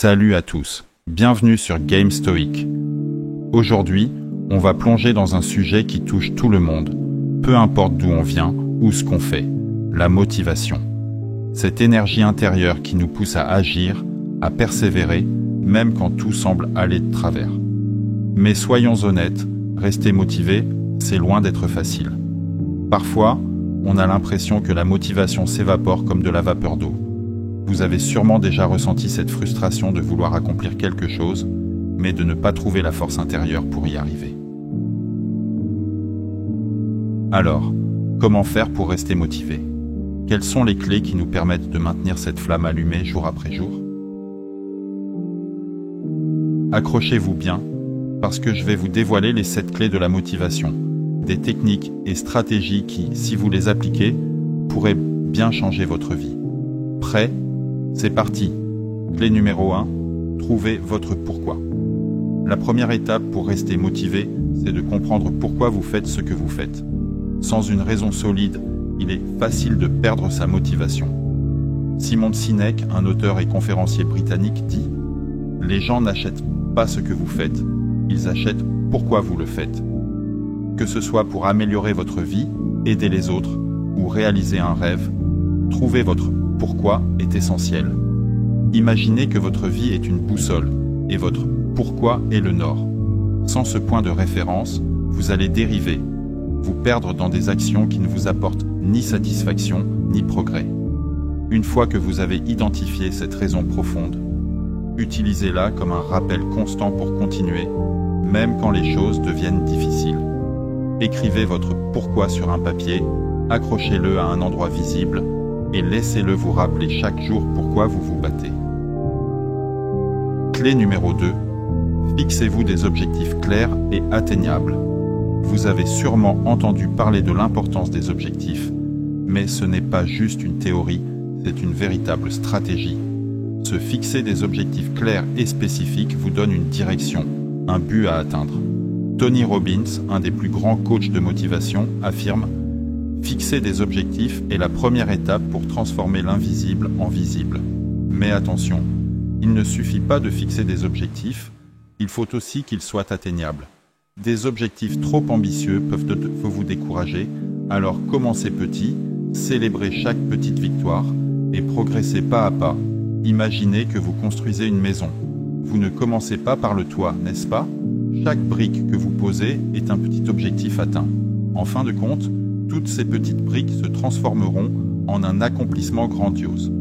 Salut à tous, bienvenue sur Game Stoic. Aujourd'hui, on va plonger dans un sujet qui touche tout le monde, peu importe d'où on vient ou ce qu'on fait, la motivation. Cette énergie intérieure qui nous pousse à agir, à persévérer, même quand tout semble aller de travers. Mais soyons honnêtes, rester motivé, c'est loin d'être facile. Parfois, on a l'impression que la motivation s'évapore comme de la vapeur d'eau. Vous avez sûrement déjà ressenti cette frustration de vouloir accomplir quelque chose, mais de ne pas trouver la force intérieure pour y arriver. Alors, comment faire pour rester motivé ? Quelles sont les clés qui nous permettent de maintenir cette flamme allumée jour après jour ? Accrochez-vous bien, parce que je vais vous dévoiler les 7 clés de la motivation, des techniques et stratégies qui, si vous les appliquez, pourraient bien changer votre vie. Prêt ? C'est parti. Clé numéro 1, trouvez votre pourquoi. La première étape pour rester motivé, c'est de comprendre pourquoi vous faites ce que vous faites. Sans une raison solide, il est facile de perdre sa motivation. Simon Sinek, un auteur et conférencier britannique, dit « Les gens n'achètent pas ce que vous faites, ils achètent pourquoi vous le faites. » Que ce soit pour améliorer votre vie, aider les autres ou réaliser un rêve, trouver votre pourquoi est essentiel. Imaginez que votre vie est une boussole et votre pourquoi est le nord. Sans ce point de référence, vous allez dériver, vous perdre dans des actions qui ne vous apportent ni satisfaction ni progrès. Une fois que vous avez identifié cette raison profonde, utilisez-la comme un rappel constant pour continuer, même quand les choses deviennent difficiles. Écrivez votre pourquoi sur un papier, accrochez-le à un endroit visible et laissez-le vous rappeler chaque jour pourquoi vous vous battez. Clé numéro 2. Fixez-vous des objectifs clairs et atteignables. Vous avez sûrement entendu parler de l'importance des objectifs, mais ce n'est pas juste une théorie, c'est une véritable stratégie. Se fixer des objectifs clairs et spécifiques vous donne une direction, un but à atteindre. Tony Robbins, un des plus grands coachs de motivation, affirme « Fixer des objectifs est la première étape pour transformer l'invisible en visible. » Mais attention, il ne suffit pas de fixer des objectifs, il faut aussi qu'ils soient atteignables. Des objectifs trop ambitieux peuvent vous décourager, alors commencez petit, célébrez chaque petite victoire et progressez pas à pas. Imaginez que vous construisez une maison. Vous ne commencez pas par le toit, n'est-ce pas ? Chaque brique que vous posez est un petit objectif atteint. En fin de compte, toutes ces petites briques se transformeront en un accomplissement grandiose.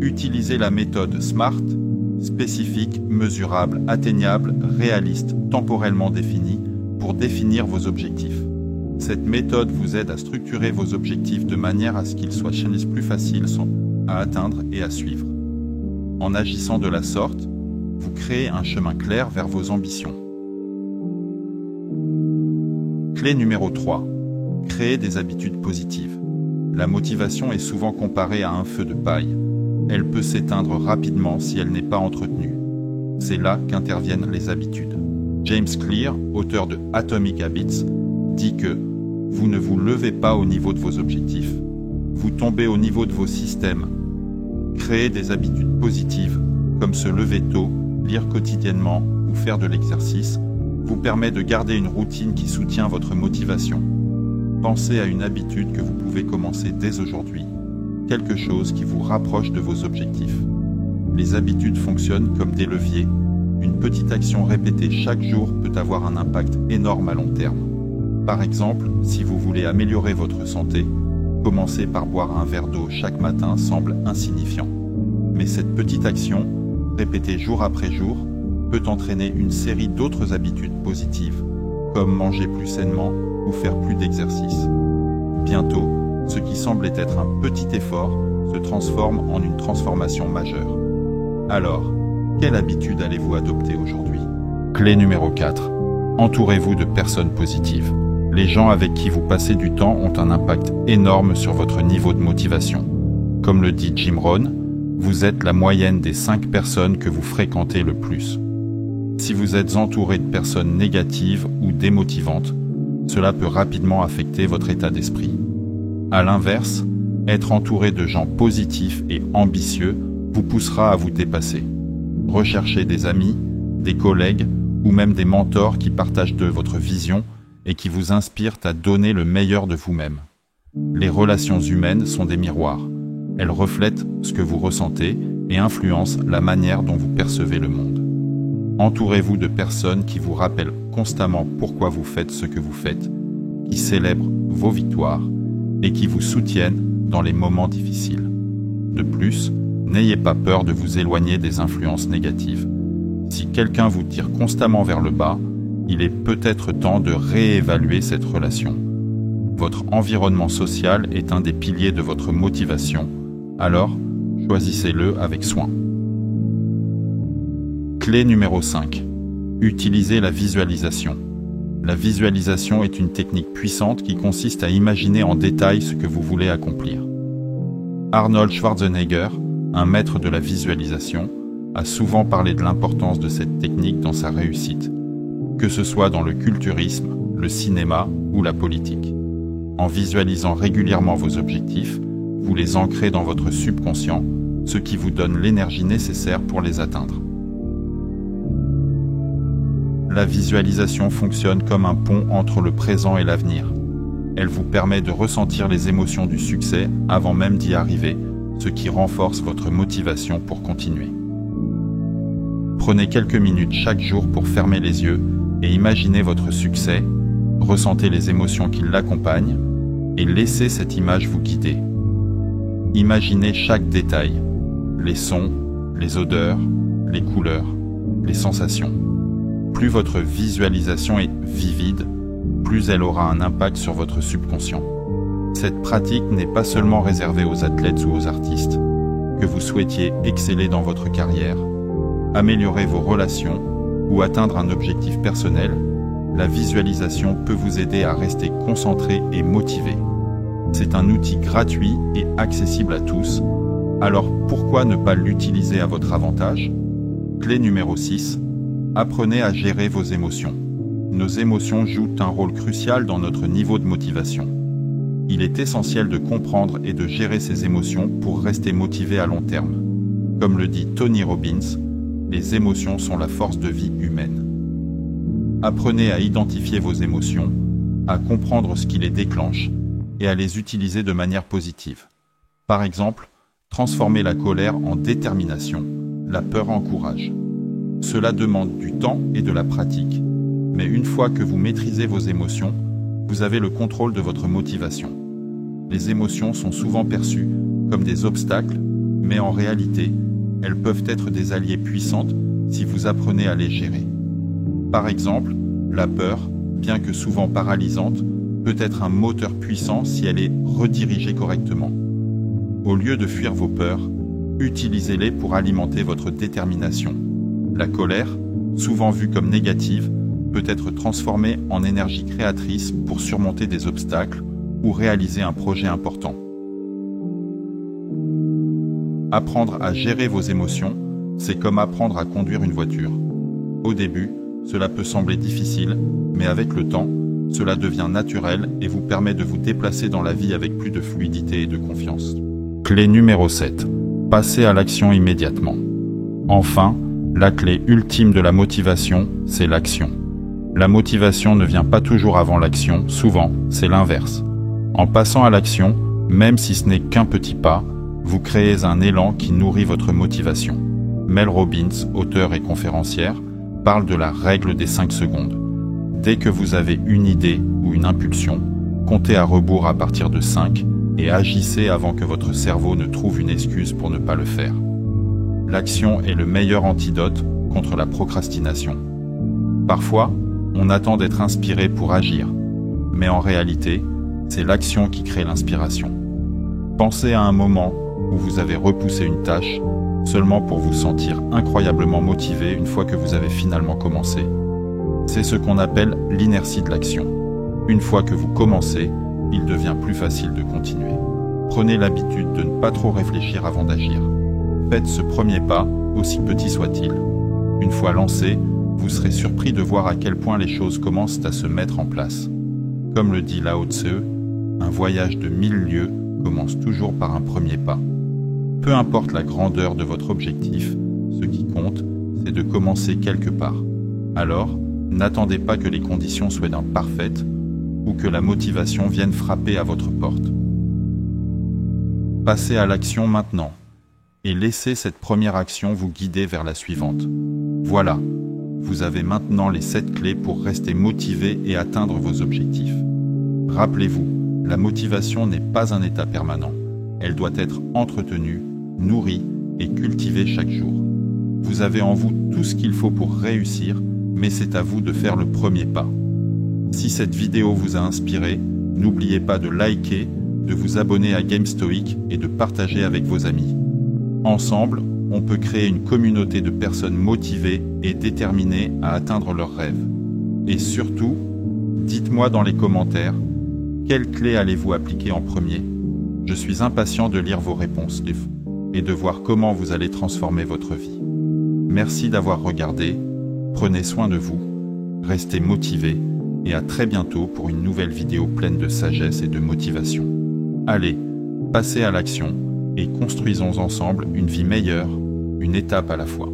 Utilisez la méthode SMART, spécifique, mesurable, atteignable, réaliste, temporellement définie, pour définir vos objectifs. Cette méthode vous aide à structurer vos objectifs de manière à ce qu'ils soient plus faciles à atteindre et à suivre. En agissant de la sorte, vous créez un chemin clair vers vos ambitions. Clé numéro 3. Créer des habitudes positives. La motivation est souvent comparée à un feu de paille. Elle peut s'éteindre rapidement si elle n'est pas entretenue. C'est là qu'interviennent les habitudes. James Clear, auteur de Atomic Habits, dit que vous ne vous levez pas au niveau de vos objectifs, vous tombez au niveau de vos systèmes. Créer des habitudes positives, comme se lever tôt, lire quotidiennement ou faire de l'exercice, vous permet de garder une routine qui soutient votre motivation. Pensez à une habitude que vous pouvez commencer dès aujourd'hui, quelque chose qui vous rapproche de vos objectifs. Les habitudes fonctionnent comme des leviers. Une petite action répétée chaque jour peut avoir un impact énorme à long terme. Par exemple, si vous voulez améliorer votre santé, commencer par boire un verre d'eau chaque matin semble insignifiant. Mais cette petite action, répétée jour après jour, peut entraîner une série d'autres habitudes positives, comme manger plus sainement ou faire plus d'exercice. Bientôt, ce qui semblait être un petit effort se transforme en une transformation majeure. Alors, quelle habitude allez-vous adopter aujourd'hui ? Clé numéro 4. Entourez-vous de personnes positives. Les gens avec qui vous passez du temps ont un impact énorme sur votre niveau de motivation. Comme le dit Jim Rohn, vous êtes la moyenne des 5 personnes que vous fréquentez le plus. Si vous êtes entouré de personnes négatives ou démotivantes, cela peut rapidement affecter votre état d'esprit. À l'inverse, être entouré de gens positifs et ambitieux vous poussera à vous dépasser. Recherchez des amis, des collègues ou même des mentors qui partagent de votre vision et qui vous inspirent à donner le meilleur de vous-même. Les relations humaines sont des miroirs. Elles reflètent ce que vous ressentez et influencent la manière dont vous percevez le monde. Entourez-vous de personnes qui vous rappellent constamment pourquoi vous faites ce que vous faites, qui célèbrent vos victoires et qui vous soutiennent dans les moments difficiles. De plus, n'ayez pas peur de vous éloigner des influences négatives. Si quelqu'un vous tire constamment vers le bas, il est peut-être temps de réévaluer cette relation. Votre environnement social est un des piliers de votre motivation, alors choisissez-le avec soin. Clé numéro 5. Utilisez la visualisation. La visualisation est une technique puissante qui consiste à imaginer en détail ce que vous voulez accomplir. Arnold Schwarzenegger, un maître de la visualisation, a souvent parlé de l'importance de cette technique dans sa réussite, que ce soit dans le culturisme, le cinéma ou la politique. En visualisant régulièrement vos objectifs, vous les ancrez dans votre subconscient, ce qui vous donne l'énergie nécessaire pour les atteindre. La visualisation fonctionne comme un pont entre le présent et l'avenir. Elle vous permet de ressentir les émotions du succès avant même d'y arriver, ce qui renforce votre motivation pour continuer. Prenez quelques minutes chaque jour pour fermer les yeux et imaginez votre succès, ressentez les émotions qui l'accompagnent et laissez cette image vous guider. Imaginez chaque détail, les sons, les odeurs, les couleurs, les sensations. Plus votre visualisation est vivide, plus elle aura un impact sur votre subconscient. Cette pratique n'est pas seulement réservée aux athlètes ou aux artistes. Que vous souhaitiez exceller dans votre carrière, améliorer vos relations ou atteindre un objectif personnel, la visualisation peut vous aider à rester concentré et motivé. C'est un outil gratuit et accessible à tous, alors pourquoi ne pas l'utiliser à votre avantage? Clé numéro 6. Apprenez à gérer vos émotions. Nos émotions jouent un rôle crucial dans notre niveau de motivation. Il est essentiel de comprendre et de gérer ces émotions pour rester motivé à long terme. Comme le dit Tony Robbins, les émotions sont la force de vie humaine. Apprenez à identifier vos émotions, à comprendre ce qui les déclenche et à les utiliser de manière positive. Par exemple, transformez la colère en détermination, la peur en courage. Cela demande du temps et de la pratique, mais une fois que vous maîtrisez vos émotions, vous avez le contrôle de votre motivation. Les émotions sont souvent perçues comme des obstacles, mais en réalité, elles peuvent être des alliés puissantes si vous apprenez à les gérer. Par exemple, la peur, bien que souvent paralysante, peut être un moteur puissant si elle est redirigée correctement. Au lieu de fuir vos peurs, utilisez-les pour alimenter votre détermination. La colère, souvent vue comme négative, peut être transformée en énergie créatrice pour surmonter des obstacles ou réaliser un projet important. Apprendre à gérer vos émotions, c'est comme apprendre à conduire une voiture. Au début, cela peut sembler difficile, mais avec le temps, cela devient naturel et vous permet de vous déplacer dans la vie avec plus de fluidité et de confiance. Clé numéro 7. Passez à l'action immédiatement. Enfin, la clé ultime de la motivation, c'est l'action. La motivation ne vient pas toujours avant l'action, souvent, c'est l'inverse. En passant à l'action, même si ce n'est qu'un petit pas, vous créez un élan qui nourrit votre motivation. Mel Robbins, auteure et conférencière, parle de la règle des 5 secondes. Dès que vous avez une idée ou une impulsion, comptez à rebours à partir de 5 et agissez avant que votre cerveau ne trouve une excuse pour ne pas le faire. L'action est le meilleur antidote contre la procrastination. Parfois, on attend d'être inspiré pour agir, mais en réalité, c'est l'action qui crée l'inspiration. Pensez à un moment où vous avez repoussé une tâche seulement pour vous sentir incroyablement motivé une fois que vous avez finalement commencé. C'est ce qu'on appelle l'inertie de l'action. Une fois que vous commencez, il devient plus facile de continuer. Prenez l'habitude de ne pas trop réfléchir avant d'agir. Faites ce premier pas, aussi petit soit-il. Une fois lancé, vous serez surpris de voir à quel point les choses commencent à se mettre en place. Comme le dit Lao Tse, un voyage de 1000 lieues commence toujours par un premier pas. Peu importe la grandeur de votre objectif, ce qui compte, c'est de commencer quelque part. Alors, n'attendez pas que les conditions soient parfaites ou que la motivation vienne frapper à votre porte. Passez à l'action maintenant et laissez cette première action vous guider vers la suivante. Voilà, vous avez maintenant les 7 clés pour rester motivé et atteindre vos objectifs. Rappelez-vous, la motivation n'est pas un état permanent. Elle doit être entretenue, nourrie et cultivée chaque jour. Vous avez en vous tout ce qu'il faut pour réussir, mais c'est à vous de faire le premier pas. Si cette vidéo vous a inspiré, n'oubliez pas de liker, de vous abonner à Game Stoic et de partager avec vos amis. Ensemble, on peut créer une communauté de personnes motivées et déterminées à atteindre leurs rêves. Et surtout, dites-moi dans les commentaires, quelle clé allez-vous appliquer en premier? Je suis impatient de lire vos réponses et de voir comment vous allez transformer votre vie. Merci d'avoir regardé, prenez soin de vous, restez motivés et à très bientôt pour une nouvelle vidéo pleine de sagesse et de motivation. Allez, passez à l'action et construisons ensemble une vie meilleure, une étape à la fois.